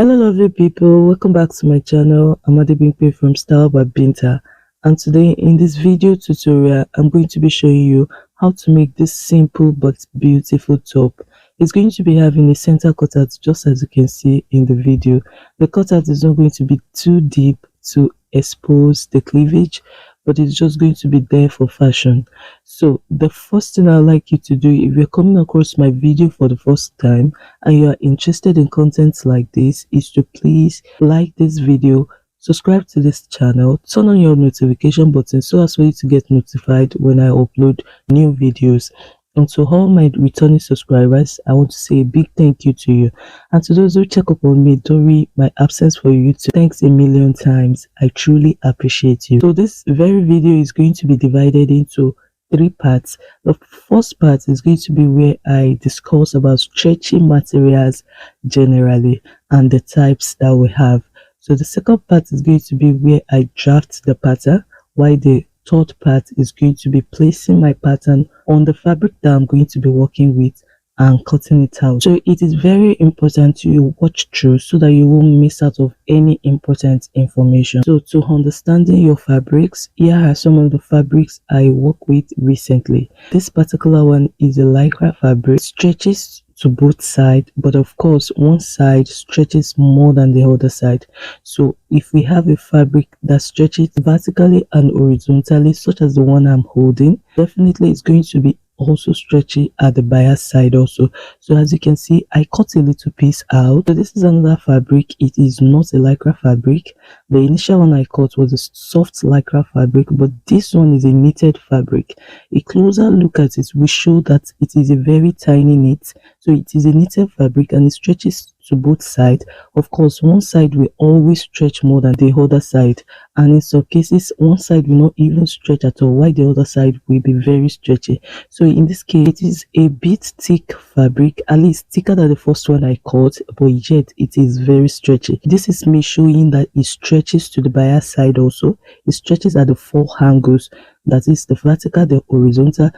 Hello lovely people, welcome back to my channel. I'm Aunty Bubu from Style by Binta, and today in this video tutorial I'm going to be showing you how to make this simple but beautiful top. It's going to be having a center cutout, just as you can see in the video. The cutout is not going to be too deep to expose the cleavage, but it's just going to be there for fashion. So the first thing I'd like you to do, if you're coming across my video for the first time and you are interested in content like this, is to please like this video, subscribe to this channel, turn on your notification button so as for you to get notified when I upload new videos. And to all my returning subscribers, I want to say a big thank you to you. And to those who check up on me during my absence for YouTube, thanks a million times. I truly appreciate you. So this very video is going to be divided into three parts. The first part is going to be where I discuss about stretchy materials generally and the types that we have. So the second part is going to be where I draft the pattern, while the third part is going to be placing my pattern on the fabric that I'm going to be working with and cutting it out. So it is very important you watch through so that you won't miss out of any important information. So to understanding your fabrics, here are some of the fabrics I work with recently. This particular one is a lycra fabric. It stretches to both sides, but of course one side stretches more than the other side. So if we have a fabric that stretches vertically and horizontally, such as the one I'm holding, definitely it's going to be also stretchy at the bias side also. So as you can see, I cut a little piece out. So this is another fabric. It is not a lycra fabric. The initial one I cut was a soft lycra fabric, but this one is a knitted fabric. A closer look at it will show that it is a very tiny knit. So it is a knitted fabric and it stretches to both sides. Of course, one side will always stretch more than the other side, and in some cases one side will not even stretch at all, while the other side will be very stretchy. So in this case, it is a bit thick fabric, at least thicker than the first one I cut, but yet it is very stretchy. This is me showing that it stretches to the bias side also. It stretches at the four angles, that is the vertical, the horizontal,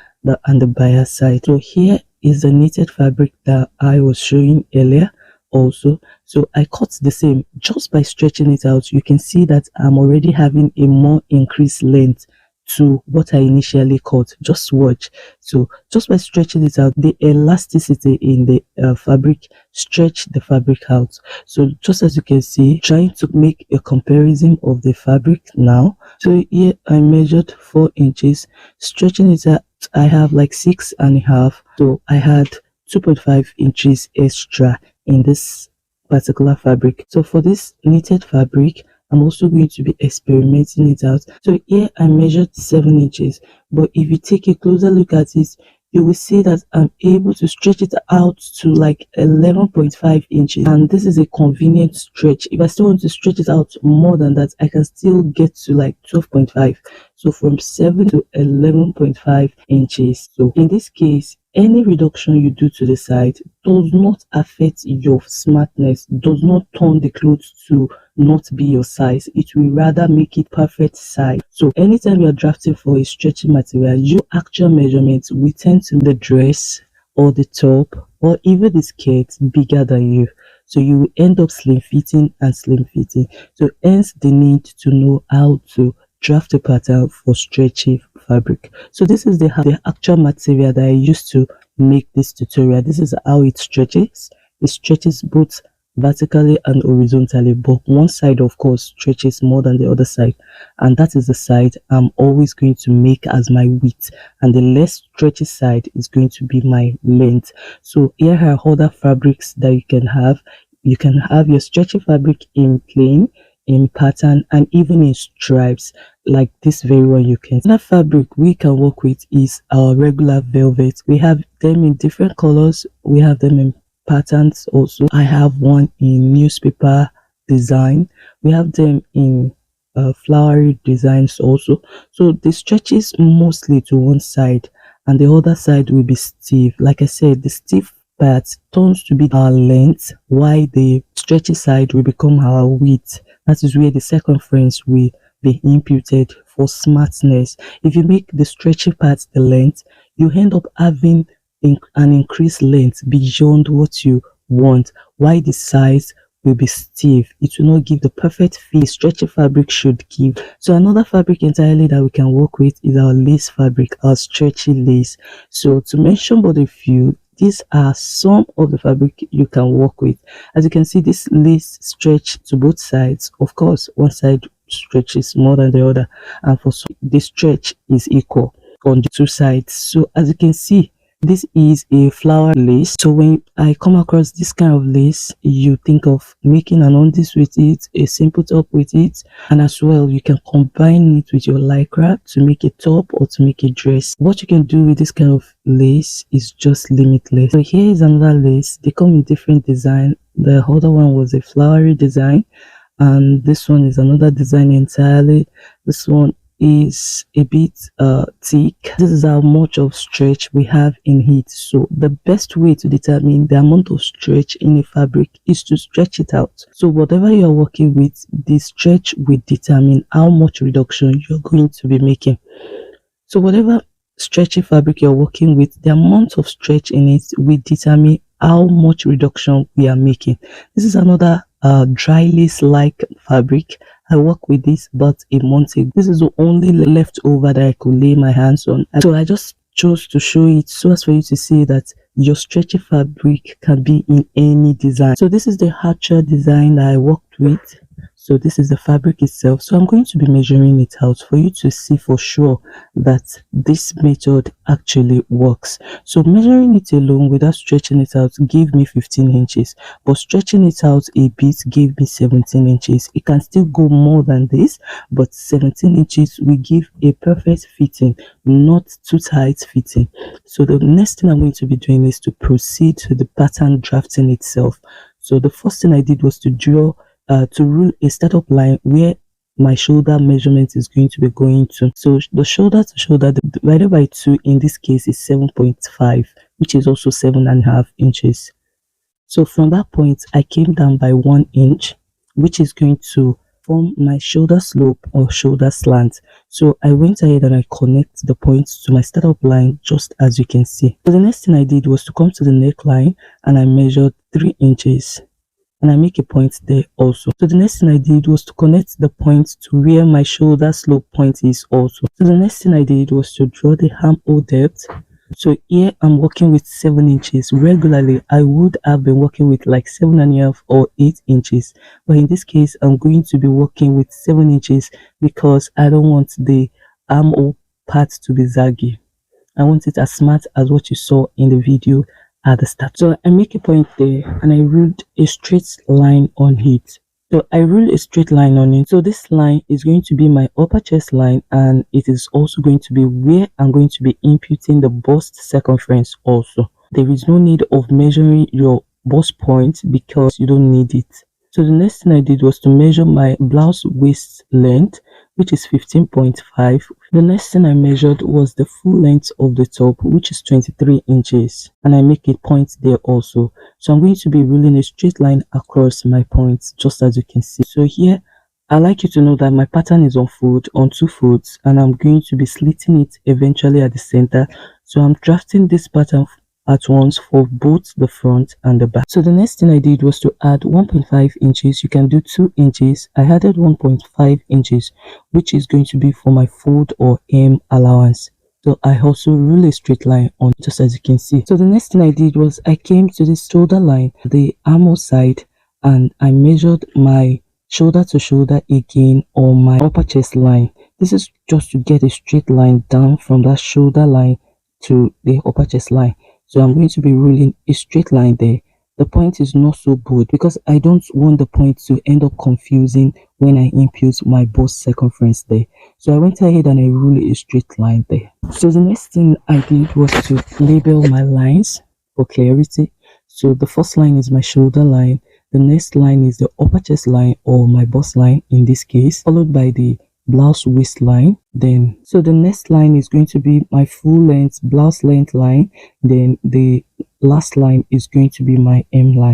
and the bias side. So here is the knitted fabric that I was showing earlier also. So I cut the same. Just by stretching it out, you can see that I'm already having a more increased length to what I initially cut. Just watch. So just by stretching it out, the elasticity in the fabric stretch the fabric out. So just as you can see, trying to make a comparison of the fabric now. So here I measured 4 inches, stretching it out. I have like 6.5, so I had 2.5 inches extra in this particular fabric. So for this knitted fabric, I'm also going to be experimenting it out. So here I measured 7 inches, but if you take a closer look at it, you will see that I'm able to stretch it out to like 11.5 inches, and this is a convenient stretch. If I still want to stretch it out more than that, I can still get to like 12.5. So from 7 to 11.5 inches. So in this case, any reduction you do to the side does not affect your smartness, does not turn the clothes to not be your size. It will rather make it perfect size. So anytime you are drafting for a stretchy material, your actual measurements will tend to the dress or the top or even the skirt bigger than you. So you will end up slim fitting and slim fitting. So hence the need to know how to draft a pattern for stretchy fabric. So this is the actual material that I used to make this tutorial. This is how it stretches. It stretches both vertically and horizontally, but one side of course stretches more than the other side, and that is the side I'm always going to make as my width, and the less stretchy side is going to be my length. So here are other fabrics that you can have. You can have your stretchy fabric in plain, in pattern, and even in stripes, like this very one. You can. Another fabric we can work with is our regular velvet. We have them in different colors. We have them in patterns also. I have one in newspaper design. We have them in flowery designs also. So the stretches mostly to one side and the other side will be stiff. Like I said, the stiff part turns to be our length, while the stretchy side will become our width. That is where the circumference will be imputed for smartness. If you make the stretchy part the length, you end up having an increased length beyond what you want, while the size will be stiff. It will not give the perfect fit stretchy fabric should give. So another fabric entirely that we can work with is our lace fabric, our stretchy lace. So to mention but a few, these are some of the fabric you can work with. As you can see, this lace stretch to both sides. Of course, one side stretches more than the other, and for some, the stretch is equal on the two sides. So as you can see, this is a flower lace. So when I come across this kind of lace, you think of making an undies with it, a simple top with it, and as well you can combine it with your lycra to make a top or to make a dress. What you can do with this kind of lace is just limitless. So here is another lace. They come in different design. The other one was a flowery design, and this one is another design entirely. This one is a bit thick. This is how much of stretch we have in it. So the best way to determine the amount of stretch in a fabric is to stretch it out. So whatever you're working with, the stretch will determine how much reduction you're going to be making. So whatever stretchy fabric you're working with, the amount of stretch in it will determine how much reduction we are making. This is another dry lace like fabric. I work with this about a month ago. This is the only leftover that I could lay my hands on, so I just chose to show it so as for you to see that your stretchy fabric can be in any design. So this is the actual design that I worked with. So this is the fabric itself. So I'm going to be measuring it out for you to see for sure that this method actually works. So measuring it alone without stretching it out gave me 15 inches, but stretching it out a bit gave me 17 inches. It can still go more than this, but 17 inches will give a perfect fitting, not too tight fitting. So the next thing I'm going to be doing is to proceed to the pattern drafting itself. So the first thing I did was to draw to rule a startup line where my shoulder measurement is going to be going to. So the shoulder to shoulder divided by 2 in this case is 7.5, which is also 7.5 inches. So from that point I came down by 1 inch, which is going to form my shoulder slope or shoulder slant. So I went ahead and I connect the points to my startup line, just as you can see. So the next thing I did was to come to the neckline and I measured 3 inches. And I make a point there also. So the next thing I did was to connect the point to where my shoulder slope point is also. So the next thing I did was to draw the armhole depth. So here I'm working with 7 inches. Regularly I would have been working with like 7.5 or 8 inches, but in this case I'm going to be working with 7 inches because I don't want the armhole part to be saggy. I want it as smart as what you saw in the video at the start. So I make a point there and I ruled a straight line on it. So I ruled a straight line on it. So this line is going to be my upper chest line, and it is also going to be where I'm going to be imputing the bust circumference also. There is no need of measuring your bust point because you don't need it. So the next thing I did was to measure my blouse waist length, which is 15.5. The next thing I measured was the full length of the top, which is 23 inches, and I make a point there also. So I'm going to be ruling a straight line across my points, just as you can see. So here I like you to know that my pattern is on 2 folds, and I'm going to be slitting it eventually at the center. So I'm drafting this pattern at once for both the front and the back. So the next thing I did was to add 1.5 inches. You can do 2 inches. I added 1.5 inches, which is going to be for my fold or hem allowance. So I also rule a straight line on, just as you can see. So the next thing I did was I came to the shoulder line, the armhole side, and I measured my shoulder to shoulder again on my upper chest line. This is just to get a straight line down from that shoulder line to the upper chest line. So I'm going to be ruling a straight line there. The point is not so bold because I don't want the point to end up confusing when I impute my bust circumference there. So I went ahead and I ruled a straight line there. So the next thing I did was to label my lines for clarity. So the first line is my shoulder line. The next line is the upper chest line or my bust line in this case, followed by the blouse waistline. Then so the next line is going to be my full length blouse length line. Then the last line is going to be my hem line.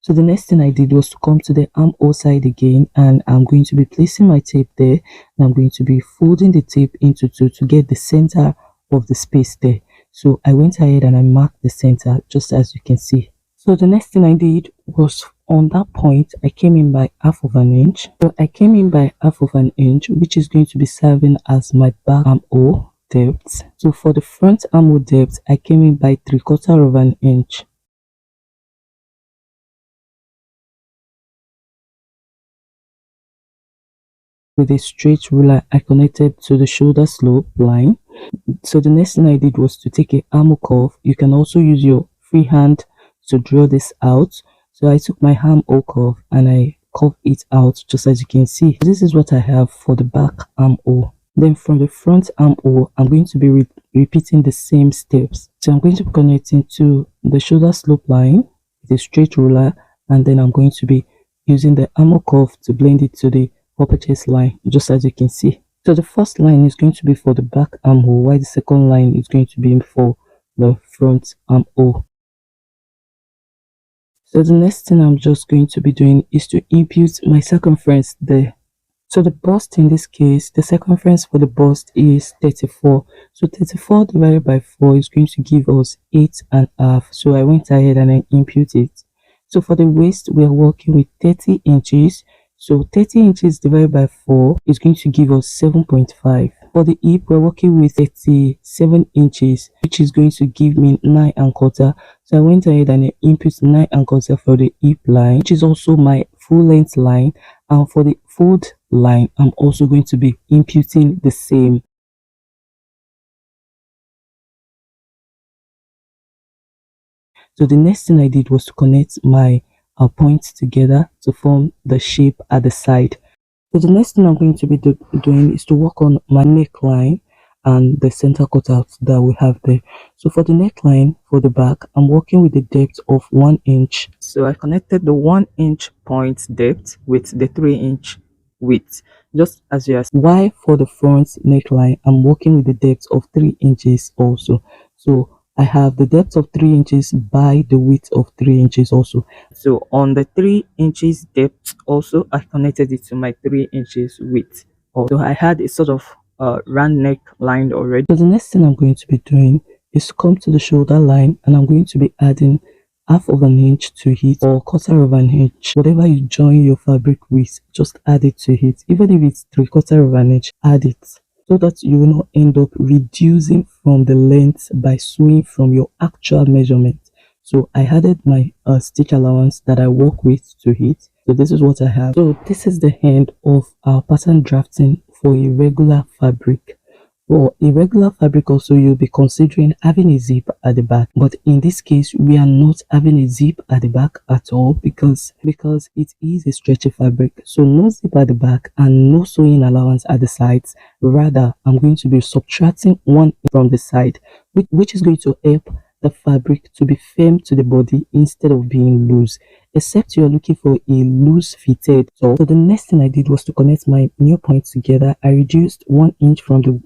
So the next thing I did was to come to the armhole side again, and I'm going to be placing my tape there, and I'm going to be folding the tape into 2 to get the center of the space there. So I went ahead and I marked the center just as you can see. So the next thing I did was on that point, I came in by half of an inch. So I came in by half of an inch, which is going to be serving as my back armhole depth. So for the front armhole depth, I came in by 3/4 of an inch. With a straight ruler, I connected to the shoulder slope line. So the next thing I did was to take a armhole curve. You can also use your free hand to draw this out. So I took my armhole curve and I curved it out just as you can see. This is what I have for the back armhole. Then from the front armhole, I'm going to be repeating the same steps. So I'm going to be connecting to the shoulder slope line with a straight ruler, and then I'm going to be using the armhole curve to blend it to the upper chest line just as you can see. So the first line is going to be for the back armhole, while the second line is going to be for the front armhole. So the next thing I'm just going to be doing is to impute my circumference there. So the bust in this case, the circumference for the bust is 34. So 34 divided by 4 is going to give us 8.5. So I went ahead and I imputed it. So for the waist, we are working with 30 inches. So 30 inches divided by 4 is going to give us 7.5. For the hip, we're working with 37 inches, which is going to give me 9.25. So I went ahead and I input 9.25 for the hip line, which is also my full length line. And for the fold line, I'm also going to be imputing the same. So the next thing I did was to connect my points together to form the shape at the side. So the next thing I'm going to be doing is to work on my neckline and the center cutout that we have there. So for the neckline for the back, I'm working with the depth of 1 inch. So I connected the 1 inch point depth with the 3-inch width, just as you are. While for the front neckline, I'm working with the depth of 3 inches also. So I have the depth of 3 inches by the width of 3 inches also. So on the 3 inches depth also, I connected it to my 3 inches width. So I had a sort of round neck line already. So the next thing I'm going to be doing is to come to the shoulder line, and I'm going to be adding half of an inch to it, or 1/4 of an inch. Whatever you join your fabric with, just add it to it. Even if it's 3/4 of an inch, add it, so that you will not end up reducing from the length by sewing from your actual measurement. So I added my stitch allowance that I work with to it. So this is what I have. So this is the end of our pattern drafting for a regular fabric. For a regular fabric also, you'll be considering having a zip at the back, but in this case we are not having a zip at the back at all, because it is a stretchy fabric. So no zip at the back and no sewing allowance at the sides. Rather, I'm going to be subtracting 1 from the side, which is going to help the fabric to be firm to the body instead of being loose, except you're looking for a loose fitted top. So the next thing I did was to connect my new points together. I reduced 1 inch from the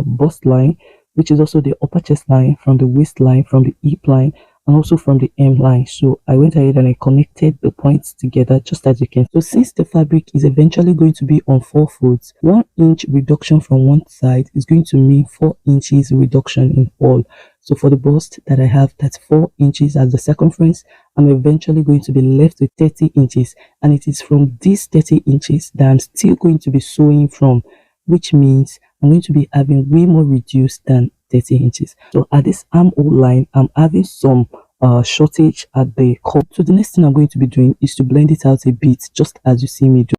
bust line, which is also the upper chest line, from the waistline, from the hip line, and also from the hem line. So I went ahead and I connected the points together just as you can. So since the fabric is eventually going to be on 4 folds, 1 inch reduction from one side is going to mean 4 inches reduction in all. So for the bust that I have, that's 4 inches as the circumference, I'm eventually going to be left with 30 inches, and it is from these 30 inches that I'm still going to be sewing from, which means I'm going to be having way more reduced than 30 inches. So at this armhole line, I'm having some shortage at the cut. So the next thing I'm going to be doing is to blend it out a bit, just as you see me do.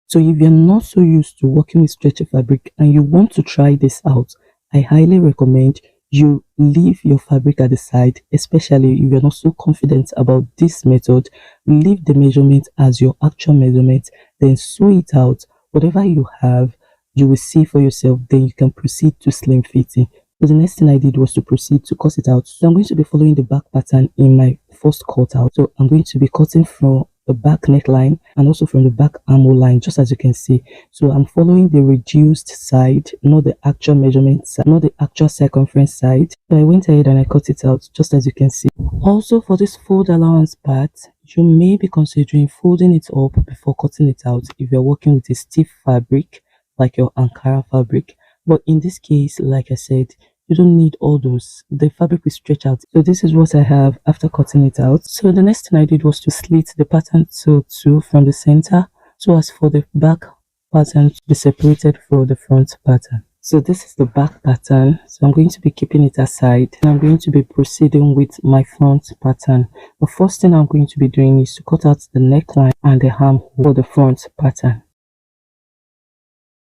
So if you're not so used to working with stretchy fabric and you want to try this out, I highly recommend you leave your fabric at the side, especially if you're not so confident about this method. Leave the measurement as your actual measurement, then sew it out. Whatever you have, you will see for yourself, then you can proceed to slim fitting. So the next thing I did was to proceed to cut it out. So I'm going to be following the back pattern in my first cut out. So I'm going to be cutting from the back neckline and also from the back armhole line, just as you can see. So I'm following the reduced side, not the actual measurement side, not the actual circumference side. So I went ahead and I cut it out, just as you can see. Also, for this fold allowance part, you may be considering folding it up before cutting it out if you're working with a stiff fabric like your Ankara fabric. But in this case, like I said, you don't need all those. The fabric will stretch out. So this is what I have after cutting it out. So the next thing I did was to slit the pattern to two from the center, so as for the back pattern to be separated from the front pattern. So this is the back pattern, so I'm going to be keeping it aside and I'm going to be proceeding with my front pattern. The first thing I'm going to be doing is to cut out the neckline and the armhole for the front pattern.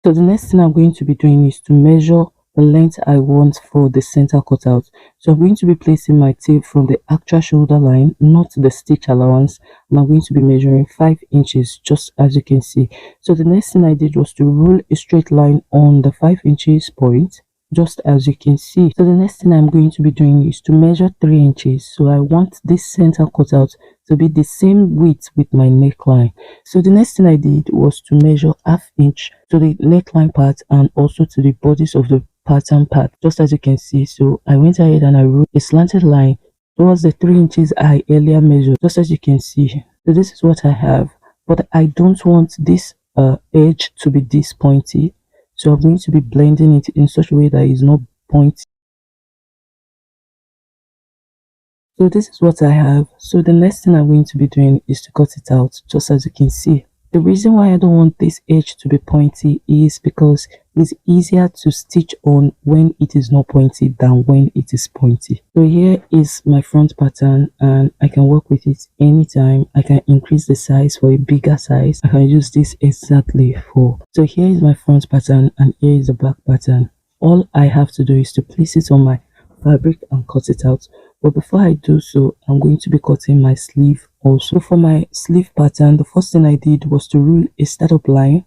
So the next thing I'm going to be doing is to measure the length I want for the center cutout. So I'm going to be placing my tape from the actual shoulder line, not the stitch allowance, and I'm going to be measuring 5 inches, just as you can see. So the next thing I did was to rule a straight line on the 5 inches point, just as you can see. So the next thing I'm going to be doing is to measure 3 inches. So I want this center cutout to be the same width with my neckline. So the next thing I did was to measure ½ inch to the neckline part and also to the bodies of the pattern part, just as you can see. So I went ahead and I wrote a slanted line towards the 3 inches I earlier measured, just as you can see. So this is what I have, but I don't want this edge to be this pointy, so I'm going to be blending it in such a way that it's not pointy. So this is what I have. So the next thing I'm going to be doing is to cut it out, just as you can see. The reason why I don't want this edge to be pointy is because it's easier to stitch on when it is not pointy than when it is pointy. So here is my front pattern and I can work with it anytime. I can increase the size for a bigger size. I can use this exactly for. So here is my front pattern and here is the back pattern. All I have to do is to place it on my fabric and cut it out. But before I do so, I'm going to be cutting my sleeve also. For my sleeve pattern, the first thing I did was to rule a startup line,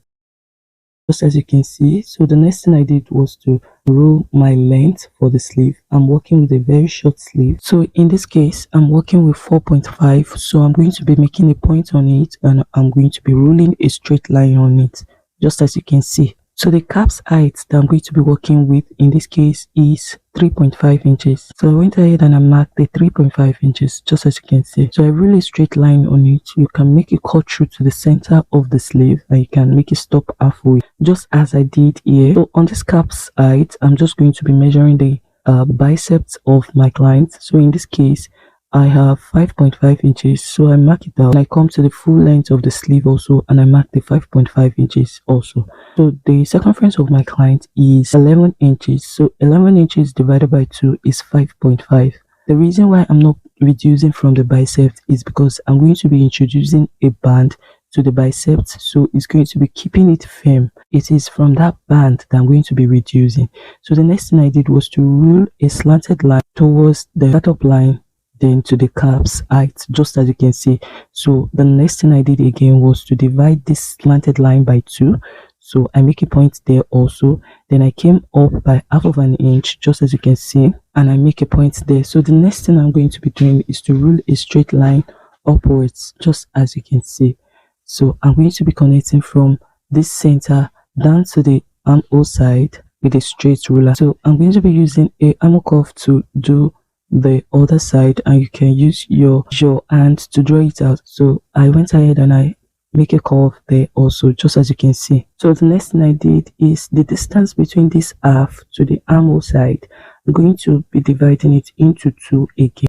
just as you can see. So the next thing I did was to rule my length for the sleeve. I'm working with a very short sleeve. So in this case, I'm working with 4.5. So I'm going to be making a point on it and I'm going to be ruling a straight line on it, just as you can see. So the cap's height that I'm going to be working with in this case is 3.5 inches. So I went ahead and I marked the 3.5 inches, just as you can see. So I rule a straight line on it. You can make it cut through to the center of the sleeve and you can make it stop halfway, just as I did here. So on this cap's height, I'm just going to be measuring the biceps of my client. So in this case, I have 5.5 inches, so I mark it out. I come to the full length of the sleeve also and I mark the 5.5 inches also. So the circumference of my client is 11 inches, so 11 inches divided by 2 is 5.5. The reason why I'm not reducing from the biceps is because I'm going to be introducing a band to the biceps, so it's going to be keeping it firm. It is from that band that I'm going to be reducing. So the next thing I did was to rule a slanted line towards the startup line, then to the cap's height, just as you can see. So the next thing I did again was to divide this slanted line by 2. So I make a point there also. Then I came up by ½ an inch, just as you can see, and I make a point there. So the next thing I'm going to be doing is to rule a straight line upwards, just as you can see. So I'm going to be connecting from this center down to the armhole side with a straight ruler. So I'm going to be using a armhole curve to do the other side, and you can use your hand to draw it out. So I went ahead and I make a curve there also, just as you can see. So the next thing I did is the distance between this half to the armhole side. I'm going to be dividing it into 2 again.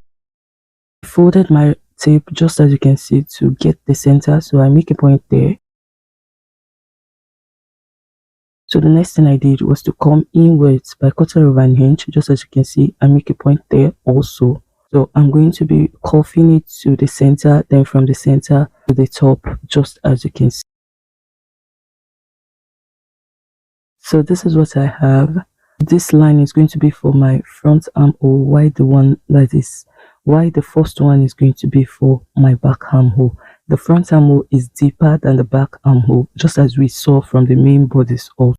I folded my tape, just as you can see, to get the center, so I make a point there. So the next thing I did was to come inwards by 1/4 an inch, just as you can see, and make a point there also. So I'm going to be curving it to the center, then from the center to the top, just as you can see. So this is what I have. This line is going to be for my front armhole, while the first one is going to be for my back armhole. The front armhole is deeper than the back armhole, just as we saw from the main bodice also.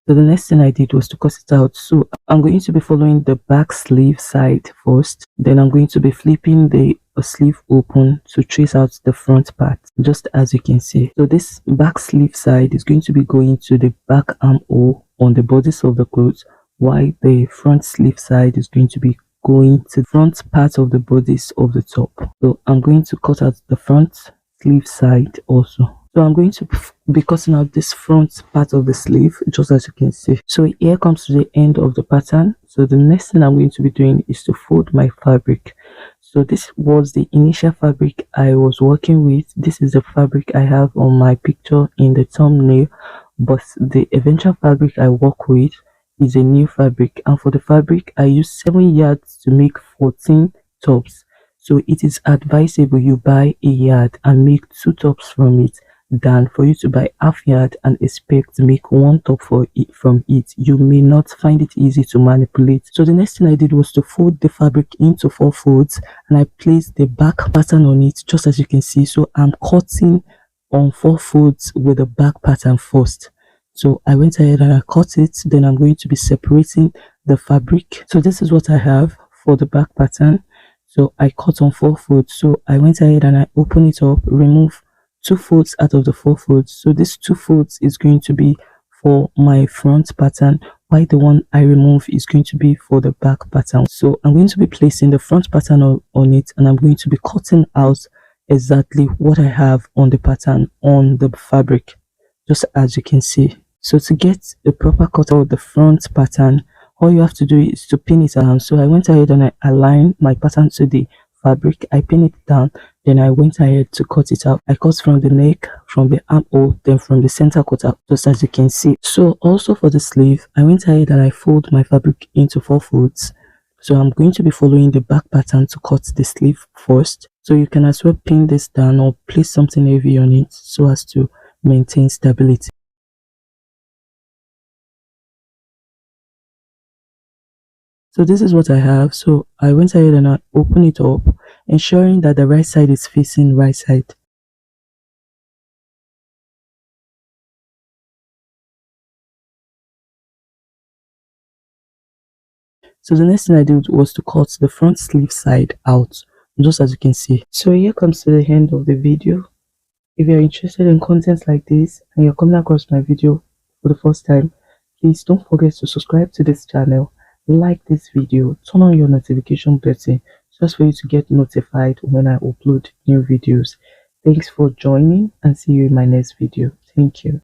So the next thing I did was to cut it out. So I'm going to be following the back sleeve side first, then I'm going to be flipping the sleeve open to trace out the front part, just as you can see. So this back sleeve side is going to be going to the back armhole on the bodice of the clothes, while the front sleeve side is going to be going to the front part of the bodice of the top. So I'm going to cut out the front sleeve side also. So I'm going to be cutting out this front part of the sleeve, just as you can see. So here comes to the end of the pattern. So the next thing I'm going to be doing is to fold my fabric. So this was the initial fabric I was working with. This is the fabric I have on my picture in the thumbnail, but the eventual fabric I work with is a new fabric, and for the fabric I use 7 yards to make 14 tops. So it is advisable you buy a yard and make 2 tops from it than for you to buy half yard and expect to make 1 top for it from it. You may not find it easy to manipulate. So the next thing I did was to fold the fabric into 4 folds, and I placed the back pattern on it, just as you can see. So I'm cutting on 4 folds with the back pattern first. So I went ahead and I cut it. Then I'm going to be separating the fabric. So this is what I have for the back pattern. So I cut on 4 folds. So I went ahead and I open it up, remove 2 folds out of the 4 folds. So this 2 folds is going to be for my front pattern, while the one I remove is going to be for the back pattern. So I'm going to be placing the front pattern on it, and I'm going to be cutting out exactly what I have on the pattern on the fabric, just as you can see. So to get the proper cut of the front pattern, all you have to do is to pin it down. So I went ahead and I aligned my pattern to the fabric. I pin it down, then I went ahead to cut it out. I cut from the neck, from the armhole, then from the center cutout, just as you can see. So also for the sleeve, I went ahead and I fold my fabric into 4 folds. So I'm going to be following the back pattern to cut the sleeve first. So you can as well pin this down or place something heavy on it so as to maintain stability. So this is what I have. So I went ahead and I opened it up, ensuring that the right side is facing right side. So the next thing I did was to cut the front sleeve side out, just as you can see. So here comes to the end of the video. If you're interested in content like this and you're coming across my video for the first time, please don't forget to subscribe to this channel, like this video, turn on your notification button just for you to get notified when I upload new videos. Thanks for joining, and see you in my next video. Thank you.